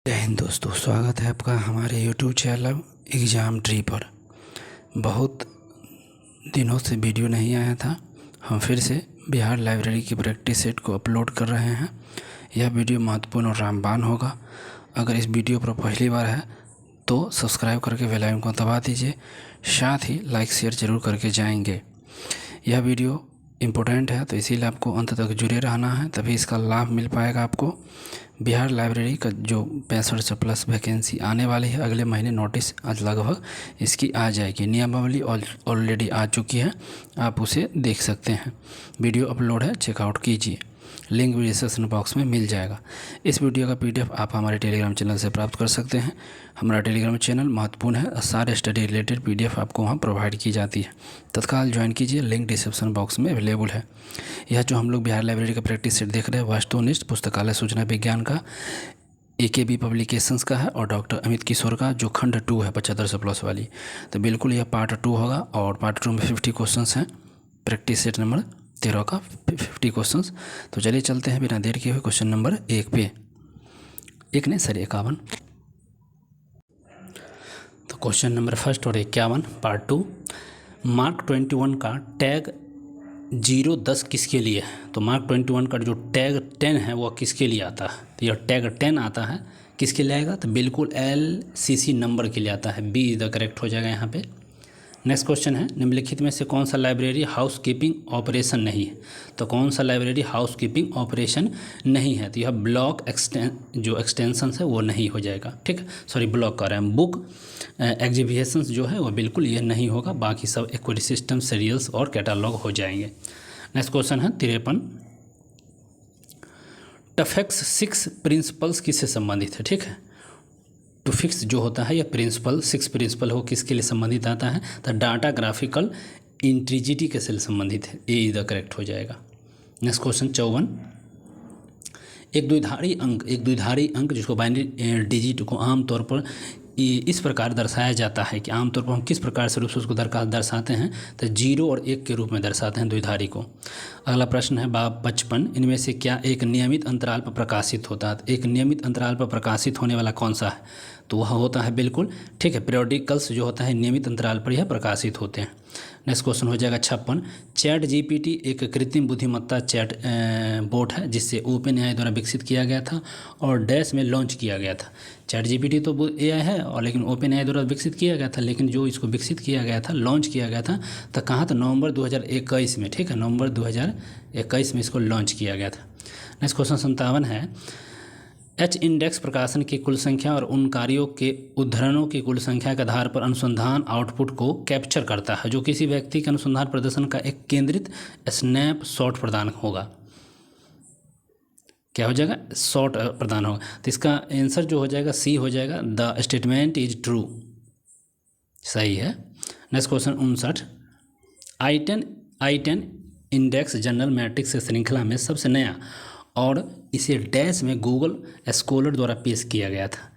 जय हिंद दोस्तों, स्वागत है आपका हमारे यूट्यूब चैनल एग्ज़ाम ट्री पर। बहुत दिनों से वीडियो नहीं आया था। हम फिर से बिहार लाइब्रेरी की प्रैक्टिस सेट को अपलोड कर रहे हैं। यह वीडियो महत्वपूर्ण और रामबान होगा। अगर इस वीडियो पर पहली बार है तो सब्सक्राइब करके बेल आइकन को दबा दीजिए, साथ ही लाइक शेयर ज़रूर करके जाएंगे। यह वीडियो इम्पोर्टेंट है तो इसीलिए आपको अंत तक जुड़े रहना है, तभी इसका लाभ मिल पाएगा आपको। बिहार लाइब्रेरी का जो 65 प्लस वैकेंसी आने वाली है अगले महीने, नोटिस आज लगभग इसकी आ जाएगी। नियमावली ऑलरेडी आ चुकी है, आप उसे देख सकते हैं। वीडियो अपलोड है, चेकआउट कीजिए, लिंक भी डिस्क्रिप्शन बॉक्स में मिल जाएगा। इस वीडियो का PDF आप हमारे टेलीग्राम चैनल से प्राप्त कर सकते हैं। हमारा टेलीग्राम चैनल महत्वपूर्ण है, सारे स्टडी रिलेटेड PDF आपको वहाँ प्रोवाइड की जाती है। तत्काल ज्वाइन कीजिए, लिंक डिस्क्रिप्शन बॉक्स में अवेलेबल है। यह जो हम लोग बिहार लाइब्रेरी का प्रैक्टिस सेट देख रहे हैं, वस्तुनिष्ठ पुस्तकालय सूचना विज्ञान का AKB पब्लिकेशंस का है और डॉक्टर अमित किशोर का जो खंड 2 है 75 प्लस वाली। तो बिल्कुल यह पार्ट 2 होगा और पार्ट 2 में 50 क्वेश्चन हैं। प्रैक्टिस सेट नंबर 13 का 50 क्वेश्चन। तो चलिए चलते हैं बिना देर किए हुए क्वेश्चन नंबर 1 पे। 51। तो क्वेश्चन नंबर फर्स्ट और 51 पार्ट 2। मार्क 21 का टैग 0-10 किसके लिए है? तो मार्क 21 का जो टैग 10 है वो किसके लिए आता है? तो यह टैग 10 आता है किसके लिए आएगा? तो बिल्कुल LCC नंबर के लिए आता है। बी इज द करेक्ट हो जाएगा यहाँ पे। नेक्स्ट क्वेश्चन है, निम्नलिखित में से कौन सा लाइब्रेरी हाउस कीपिंग ऑपरेशन नहीं है? तो कौन सा लाइब्रेरी हाउस कीपिंग ऑपरेशन नहीं है? तो यह ब्लॉक जो एक्सटेंशन है वो नहीं हो जाएगा। ठीक है, सॉरी ब्लॉक कर रहे हैं। बुक एग्जीबिशंस जो है वो बिल्कुल ये नहीं होगा, बाकी सब एक्वेरी सिस्टम, सीरियल्स और कैटालॉग हो जाएंगे। नेक्स्ट क्वेश्चन है 53। टफेक्स 6 प्रिंसिपल्स किससे संबंधित है? ठीक है, टू फिक्स जो होता है यह प्रिंसिपल 6 प्रिंसिपल हो किसके लिए संबंधित आता है? तो डाटा ग्राफिकल इंटीग्रिटी के से संबंधित है। ए इज द करेक्ट हो जाएगा। Next question 54। एक द्विधारी अंक जिसको बाइनरी डिजिट को आमतौर पर इस प्रकार दर्शाया जाता है कि आमतौर पर हम किस प्रकार से रूप से उसको दर्शाते हैं? तो 0 और 1 के रूप में दर्शाते हैं द्विधारी को। अगला प्रश्न है 55। इनमें से क्या एक नियमित अंतराल पर प्रकाशित होता है? एक नियमित अंतराल पर प्रकाशित होने वाला कौन सा है? तो वह होता है बिल्कुल ठीक है, पीरियोडिकल्स जो होता है नियमित अंतराल पर यह प्रकाशित होते हैं। नेक्स्ट क्वेश्चन हो जाएगा 56। चैट GPT एक कृत्रिम बुद्धिमत्ता चैट बोट है जिससे OpenAI द्वारा विकसित किया गया था और डैश में लॉन्च किया गया था। चैट GPT तो AI है और लेकिन OpenAI द्वारा विकसित किया गया था, लेकिन जो इसको विकसित किया गया था, लॉन्च किया गया था, तो कहाँ? तो नवंबर 2021 में। ठीक है, नवंबर 2021 में इसको लॉन्च किया गया था। नेक्स्ट क्वेश्चन 57 है, H इंडेक्स प्रकाशन की कुल संख्या और उन कार्यों के उद्धरणों की कुल संख्या के आधार पर अनुसंधान आउटपुट को कैप्चर करता है जो किसी व्यक्ति के अनुसंधान प्रदर्शन का एक केंद्रित स्नैपशॉट प्रदान होगा। क्या हो जाएगा? शॉट प्रदान होगा। तो इसका आंसर जो हो जाएगा C हो जाएगा, द स्टेटमेंट इज ट्रू। सही है। Next question 59। I10 index general matrix श्रृंखला में सबसे नया और इसे डैश में गूगल स्कॉलर द्वारा पेश किया गया था।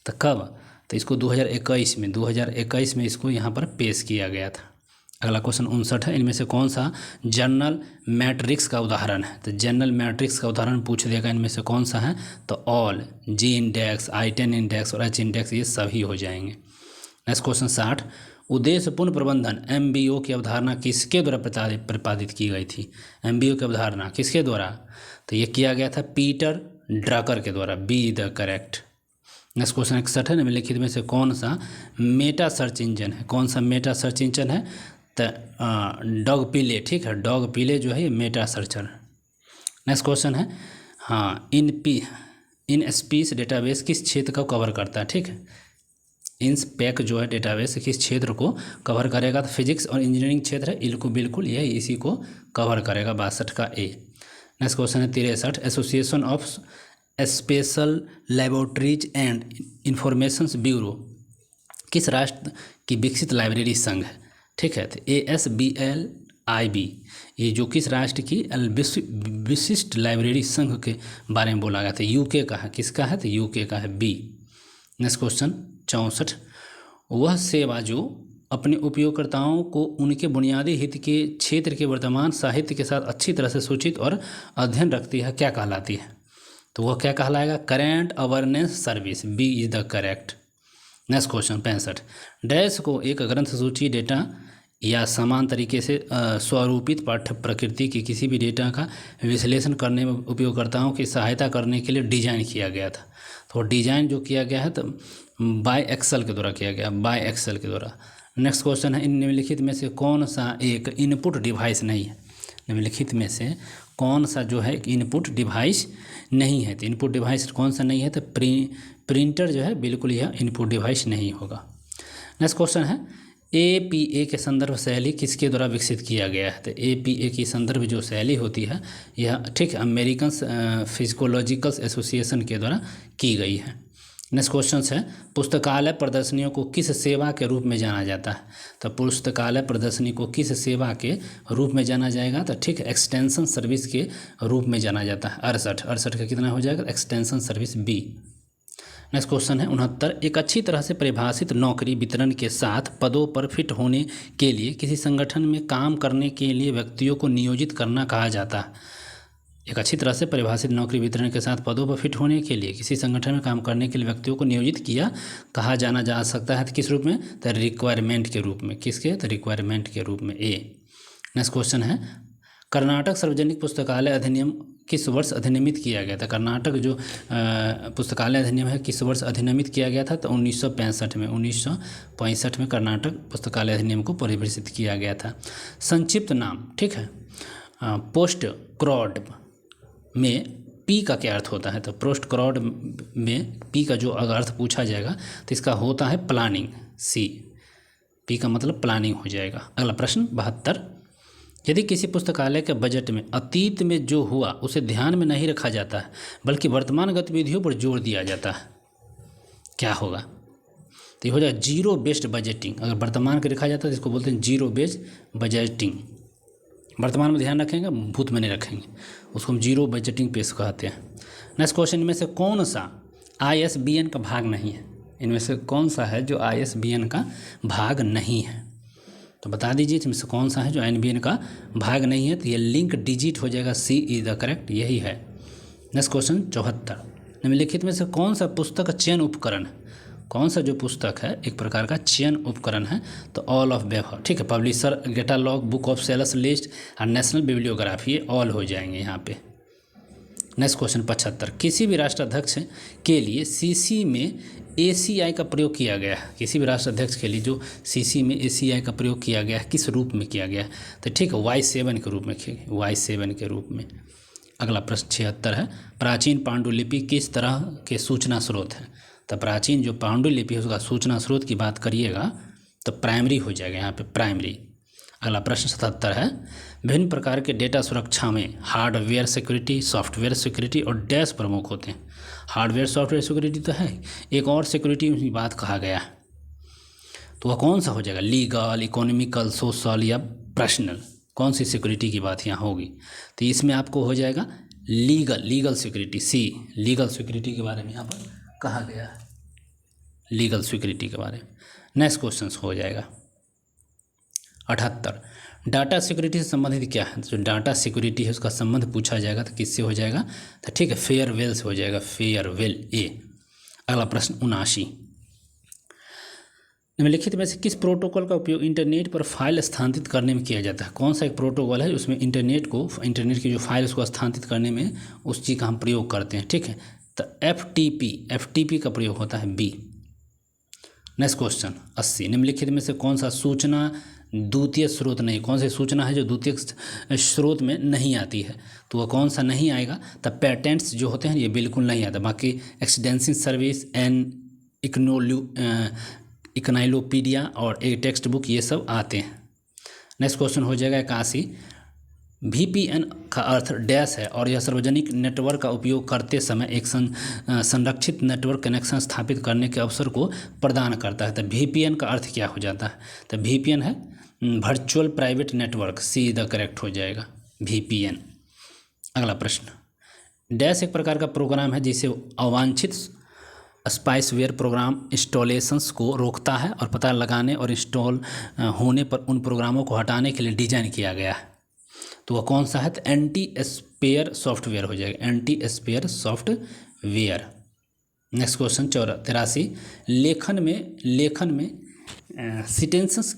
तो कब? तो इसको 2021 में इसको यहाँ पर पेश किया गया था। अगला क्वेश्चन 59 है, इनमें से कौन सा जनरल मैट्रिक्स का उदाहरण है? तो जनरल मैट्रिक्स का उदाहरण पूछ देगा, इनमें से कौन सा है? तो all, G index, I10 index और H इंडेक्स ये सभी हो जाएंगे। Next question 60। उद्देश्यपूर्ण प्रबंधन MBO की अवधारणा किसके द्वारा प्रतिपादित की गई थी? MBO की अवधारणा किसके द्वारा? तो ये किया गया था पीटर ड्रकर के द्वारा। Be the correct. Next question 61 है, निम्नलिखित में से कौन सा मेटा सर्च इंजन है? कौन सा मेटा सर्च इंजन है? तो डॉग पीले। ठीक है, डॉग पीले जो है ये मेटा सर्चर। नेक्स्ट क्वेश्चन है, हाँ, इन स्पीस डेटाबेस किस क्षेत्र को कवर करता है? ठीक है, INSPEC जो है डेटाबेस किस क्षेत्र को कवर करेगा? तो फिजिक्स और इंजीनियरिंग क्षेत्र है, इनको बिल्कुल ये इसी को कवर करेगा। 62 का A। नेक्स्ट क्वेश्चन है 63। Association of special laboratories and information bureau किस राष्ट्र की विकसित लाइब्रेरी संघ है? ठीक है, तो ASBLIB ये जो किस राष्ट्र की विशिष्ट लाइब्रेरी संघ के बारे में बोला गया था? UK का है। किसका है? तो UK का है, B। Next question 64। वह सेवा जो अपने उपयोगकर्ताओं को उनके बुनियादी हित के क्षेत्र के वर्तमान साहित्य के साथ अच्छी तरह से सूचित और अध्ययन रखती है क्या कहलाती है? तो वह क्या कहलाएगा, current awareness service, B is the correct. Next question 65, dash को एक ग्रंथ सूची डेटा या समान तरीके से स्वरूपित पाठ्य प्रकृति की किसी भी डेटा का विश्लेषण करने में उपयोगकर्ताओं की सहायता करने के लिए डिजाइन किया गया था। तो डिजाइन जो किया गया है तो बाय एक्सेल के द्वारा किया गया, बाय एक्सेल के द्वारा। नेक्स्ट क्वेश्चन है, इन निम्नलिखित में से कौन सा एक इनपुट डिवाइस नहीं है। निम्नलिखित में से कौन सा जो है इनपुट डिवाइस नहीं है। तो इनपुट डिवाइस कौन सा नहीं है, तो प्रिंटर जो है बिल्कुल यह इनपुट डिवाइस नहीं होगा। नेक्स्ट क्वेश्चन है, APA के संदर्भ शैली किसके द्वारा विकसित किया गया है। तो APA की संदर्भ जो शैली होती है यह ठीक अमेरिकन फिजिकोलॉजिकल एसोसिएशन के द्वारा की गई है। नेक्स्ट क्वेश्चन है, पुस्तकालय प्रदर्शनियों को किस सेवा के रूप में जाना जाता है। तो पुस्तकालय प्रदर्शनी को किस सेवा के रूप में जाना जाएगा, तो ठीक एक्सटेंशन सर्विस के रूप में जाना जाता है। 68 का कितना हो जाएगा, extension service B. Next question है 69, एक अच्छी तरह से परिभाषित नौकरी वितरण के साथ पदों पर फिट होने के लिए किसी संगठन में काम करने के लिए व्यक्तियों को नियोजित करना कहा जाता है। एक अच्छी तरह से परिभाषित नौकरी वितरण के साथ पदों पर फिट होने के लिए किसी संगठन में काम करने के लिए व्यक्तियों को नियोजित किया कहा जाना जा सकता है। तो किस रूप में, तो रिक्वायरमेंट के रूप में। किसके, तो रिक्वायरमेंट के रूप में, ए। नेक्स्ट क्वेश्चन है, कर्नाटक सार्वजनिक पुस्तकालय अधिनियम किस वर्ष अधिनियमित किया गया था। कर्नाटक जो पुस्तकालय अधिनियम है किस वर्ष अधिनियमित किया गया था, तो 1965 में। 1965 में कर्नाटक पुस्तकालय अधिनियम को परिभाषित किया गया था। संक्षिप्त नाम, ठीक है, पोस्ट क्रॉड में पी का क्या अर्थ होता है। तो पोस्ट क्रॉड में पी का जो अगर अर्थ पूछा जाएगा तो इसका होता है प्लानिंग, सी। पी का मतलब प्लानिंग हो जाएगा। अगला प्रश्न 72, यदि किसी पुस्तकालय के बजट में अतीत में जो हुआ उसे ध्यान में नहीं रखा जाता है बल्कि वर्तमान गतिविधियों पर जोर दिया जाता है, क्या होगा। तो ये हो जाएगा जीरो बेस्ड बजटिंग। अगर वर्तमान का रखा जाता है तो इसको बोलते हैं जीरो बेस्ड बजटिंग। वर्तमान में ध्यान रखेंगे, भूत में नहीं रखेंगे, उसको हम जीरो बजटिंग पेश कहते हैं। नेक्स्ट क्वेश्चन में से कौन सा ISBN का भाग नहीं है। इनमें से कौन सा है जो ISBN का भाग नहीं है, तो बता दीजिए इसमें से कौन सा है जो ISBN का भाग नहीं है। तो ये लिंक डिजिट हो जाएगा, सी इज द करेक्ट, यही है। नेक्स्ट क्वेश्चन 74, निम्नलिखित में से कौन सा पुस्तक चयन उपकरण है। कौन सा जो पुस्तक है एक प्रकार का चयन उपकरण है, तो ऑल ऑफ वेब, ठीक है। Publisher, catalogue, book of sellers list और नेशनल बिब्लियोग्राफी, ये ऑल हो जाएंगे यहाँ पे। नेक्स्ट क्वेश्चन 75, किसी भी राष्ट्राध्यक्ष के लिए CC में ACI का प्रयोग किया गया है। किसी भी राष्ट्राध्यक्ष के लिए जो CC में ACI का प्रयोग किया गया है किस रूप में किया गया है, तो ठीक है Y7 के रूप में, Y7 के रूप में। अगला प्रश्न 76 है, प्राचीन पांडुलिपि किस तरह के सूचना स्रोत है। तो प्राचीन जो पांडुलिपि है उसका सूचना स्रोत की बात करिएगा तो प्राइमरी हो जाएगा यहाँ पे, प्राइमरी। अगला प्रश्न 77 है, विभिन्न प्रकार के डेटा सुरक्षा में हार्डवेयर सिक्योरिटी, सॉफ्टवेयर सिक्योरिटी और डैश प्रमुख होते हैं। हार्डवेयर सॉफ्टवेयर सिक्योरिटी तो है, एक और सिक्योरिटी की बात कहा गया है, तो वह कौन सा हो जाएगा, लीगल, इकोनॉमिकल, सोशल या पर्सनल, कौन सी सिक्योरिटी की बात यहाँ होगी। तो इसमें आपको हो जाएगा लीगल सिक्योरिटी, सी। लीगल सिक्योरिटी के बारे में यहाँ पर कहा गया है, लीगल सिक्योरिटी के बारे में। नेक्स्ट क्वेश्चन हो जाएगा 78, डाटा सिक्योरिटी से संबंधित क्या है। जो डाटा सिक्योरिटी है उसका संबंध पूछा जाएगा तो किससे हो जाएगा, तो ठीक है फेयरवेल से हो जाएगा, फेयरवेल, ए। अगला प्रश्न 79, निम्नलिखित में से किस प्रोटोकॉल का उपयोग इंटरनेट पर फाइल स्थानांतरित करने में किया जाता है। कौन सा एक प्रोटोकॉल है उसमें इंटरनेट की जो फाइल उसको स्थानांतरित करने में उस चीज़ का हम प्रयोग करते हैं, ठीक है। तो FTP का प्रयोग होता है, बी। नेक्स्ट क्वेश्चन 80, निम्नलिखित में से कौन सा सूचना द्वितीय स्रोत नहीं, कौन सी सूचना है जो द्वितीय स्रोत में नहीं आती है, तो वह कौन सा नहीं आएगा। तब पेटेंट्स जो होते हैं ये बिल्कुल नहीं आता, बाकी एक्सीडेंशियल सर्विस एंड इकनाइलोपीडिया और एक टेक्स्ट बुक ये सब आते हैं। नेक्स्ट क्वेश्चन हो जाएगा 81, VPN का अर्थ डैश है और यह सार्वजनिक नेटवर्क का उपयोग करते समय एक संरक्षित नेटवर्क कनेक्शन स्थापित करने के अवसर को प्रदान करता है। तो VPN का अर्थ क्या हो जाता है, तो VPN है virtual private network, see the correct हो जाएगा, VPN। अगला प्रश्न, डैश एक प्रकार का प्रोग्राम है जिसे अवांछित स्पाइसवेयर प्रोग्राम इंस्टॉलेशंस को रोकता है और पता लगाने और इंस्टॉल होने पर उन प्रोग्रामों को हटाने के लिए डिजाइन किया गया है। तो वह कौन सा है, तो एंटी स्पेयर सॉफ्टवेयर हो जाएगा, anti spare software. Next question 83, लेखन में सेंटेंसेस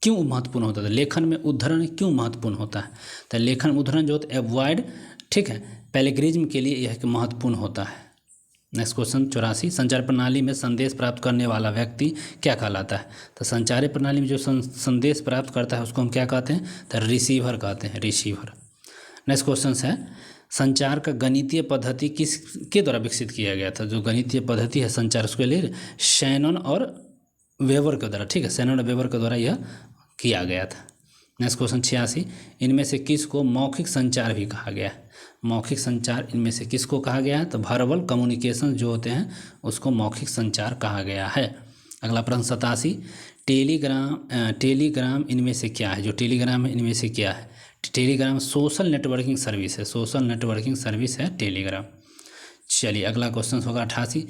क्यों महत्वपूर्ण होता है, लेखन में उद्धरण क्यों महत्वपूर्ण होता है, तो लेखन उद्धरण जो होता है अवॉइड, ठीक है, पैलेग्रिज्म के लिए यह महत्वपूर्ण होता है। नेक्स्ट क्वेश्चन 84, संचार प्रणाली में संदेश प्राप्त करने वाला व्यक्ति क्या कहलाता है, तो संचार प्रणाली में जो संदेश प्राप्त करता है उसको हम क्या कहते हैं, तो रिसीवर कहते हैं, रिसीवर। नेक्स्ट क्वेश्चन है, संचार का गणितीय पद्धति किसके द्वारा विकसित किया गया था, जो गणितीय पद्धति है संचार उसके लिए शैनन और वेबर के द्वारा, ठीक है, शैनन और वेबर के द्वारा यह किया गया था। नेक्स्ट क्वेश्चन 86, इनमें से किसको मौखिक संचार भी कहा गया है, मौखिक संचार इनमें से किसको कहा गया है, तो वर्बल कम्युनिकेशन जो होते हैं उसको मौखिक संचार कहा गया है। अगला प्रश्न 87, टेलीग्राम इनमें से क्या है, जो टेलीग्राम है इनमें से क्या है, टेलीग्राम सोशल नेटवर्किंग सर्विस है, सोशल नेटवर्किंग सर्विस है टेलीग्राम। चलिए अगला क्वेश्चन होगा 88,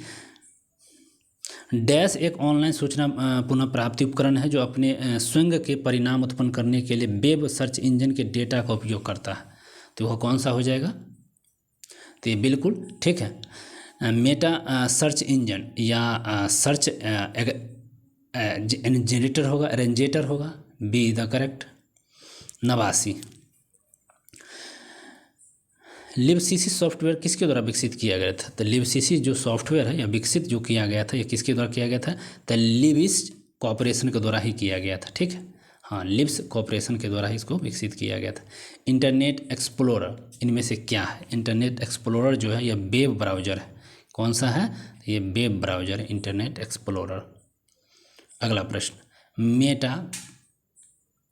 डैश एक ऑनलाइन सूचना पुनः प्राप्ति उपकरण है जो अपने स्वयं के परिणाम उत्पन्न करने के लिए वेब सर्च इंजन के डेटा का उपयोग करता है, तो वह कौन सा हो जाएगा, तो ये बिल्कुल ठीक है मेटा सर्च इंजन या सर्च जनरेटर होगा, अरेंजेटर होगा, बी द करेक्ट। 89, लिबसीसी सॉफ्टवेयर किसके द्वारा विकसित किया गया था, तो लिबसीसी जो सॉफ्टवेयर है या विकसित जो किया गया था, ये किसके द्वारा किया गया था, तो लिबिस कॉर्पोरेशन के द्वारा ही किया गया था, ठीक है, हाँ, लिब्स कॉर्पोरेशन के द्वारा ही इसको विकसित किया गया था। इंटरनेट एक्सप्लोरर इनमें से क्या है, इंटरनेट एक्सप्लोरर जो है यह वेब ब्राउज़र है, कौन सा है, ये वेब ब्राउज़र है इंटरनेट एक्सप्लोरर। अगला प्रश्न, मेटा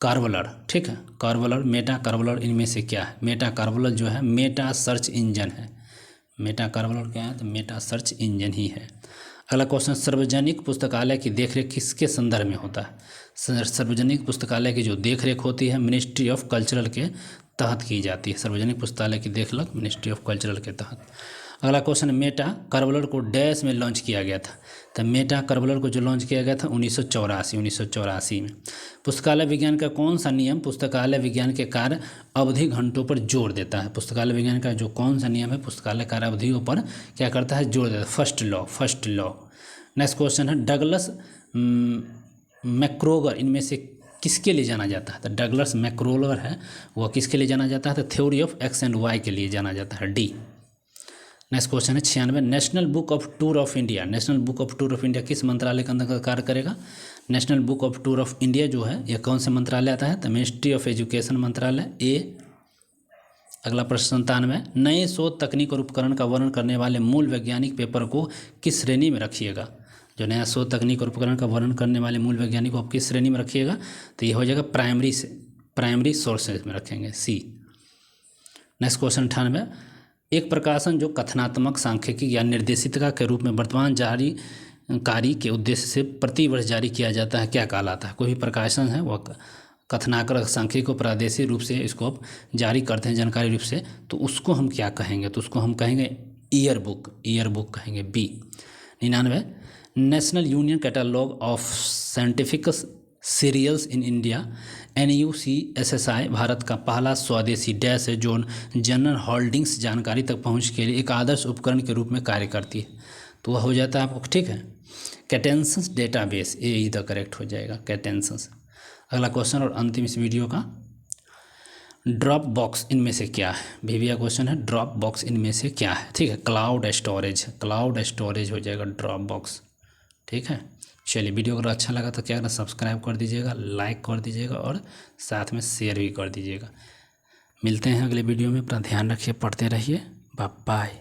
कार्वलर, ठीक है, कार्वलर, मेटा कार्वलर इनमें से क्या है, मेटा कार्वलर जो है मेटा सर्च इंजन है, मेटा कार्वलर क्या है, तो मेटा सर्च इंजन ही है। अगला क्वेश्चन, सार्वजनिक पुस्तकालय की देखरेख किसके संदर्भ में होता है, सार्वजनिक पुस्तकालय की जो देखरेख होती है मिनिस्ट्री ऑफ कल्चरल के तहत की जाती है, सार्वजनिक पुस्तकालय की देखरेख मिनिस्ट्री ऑफ कल्चरल के तहत। अगला क्वेश्चन, मेटा कार्वलर को डैश में लॉन्च किया गया था, तो मेटा कार्वलर को जो लॉन्च किया गया था 1984 में। पुस्तकालय विज्ञान का कौन सा नियम पुस्तकालय विज्ञान के कार्य अवधि घंटों पर जोर देता है, पुस्तकालय विज्ञान का जो कौन सा नियम है पुस्तकालय कार्य अवधियों पर क्या करता है, जोर देता है, फर्स्ट लॉ। नेक्स्ट क्वेश्चन है, डगलस मैक्ग्रोगर इनमें से किसके लिए जाना जाता है, तो डगलस मैक्ग्रोगर है वह किसके लिए जाना जाता है, तो theory of X and Y के लिए जाना जाता है, डी। नेक्स्ट क्वेश्चन है 96, national book of tour of India, national book of tour of India किस मंत्रालय के अंदर कार्य करेगा, national book of tour of India जो है यह कौन से मंत्रालय आता है, तो मिनिस्ट्री ऑफ एजुकेशन मंत्रालय, ए। अगला प्रश्न 97, नए शोध तकनीक और उपकरण का वर्णन करने वाले मूल वैज्ञानिक पेपर को किस श्रेणी में रखिएगा, जो नया शोध तकनीक और उपकरण का वर्णन करने वाले मूल वैज्ञानिक को आप किस श्रेणी में रखिएगा, तो ये हो जाएगा प्राइमरी सोर्सेज में रखेंगे, सी। नेक्स्ट क्वेश्चन 98, एक प्रकाशन जो कथनात्मक सांख्यिकी या निर्देशिका के रूप में वर्तमान जारीकारी के उद्देश्य से प्रतिवर्ष जारी किया जाता है क्या कहलाता है, कोई भी प्रकाशन है वह कथनात्मक सांख्यिकी को प्रादेशिक रूप से इसको जारी करते हैं जानकारी रूप से, तो उसको हम क्या कहेंगे, तो उसको हम कहेंगे ईयर बुक कहेंगे, B. 99, national union catalogue of scientific serials in India NUCSSI Bharat का पहला स्वदेशी डैश है जो जनरल होल्डिंग्स जानकारी तक पहुंच के लिए एक आदर्श उपकरण के रूप में कार्य करती है, तो वह हो जाता है आपको, ठीक है, कैटेंसस डेटाबेस, ए द करेक्ट हो जाएगा, कैटेंसस। अगला क्वेश्चन और अंतिम इस वीडियो का, ड्रॉप बॉक्स इनमें से क्या है, भैया क्वेश्चन है ड्रॉप बॉक्स इनमें से क्या है, ठीक है, क्लाउड स्टोरेज हो जाएगा ड्रॉप बॉक्स, ठीक है। चलिए वीडियो अगर अच्छा लगा तो क्या करना, सब्सक्राइब कर दीजिएगा, लाइक कर दीजिएगा और साथ में शेयर भी कर दीजिएगा। मिलते हैं अगले वीडियो में, अपना ध्यान रखिए, पढ़ते रहिए, बाय बाय।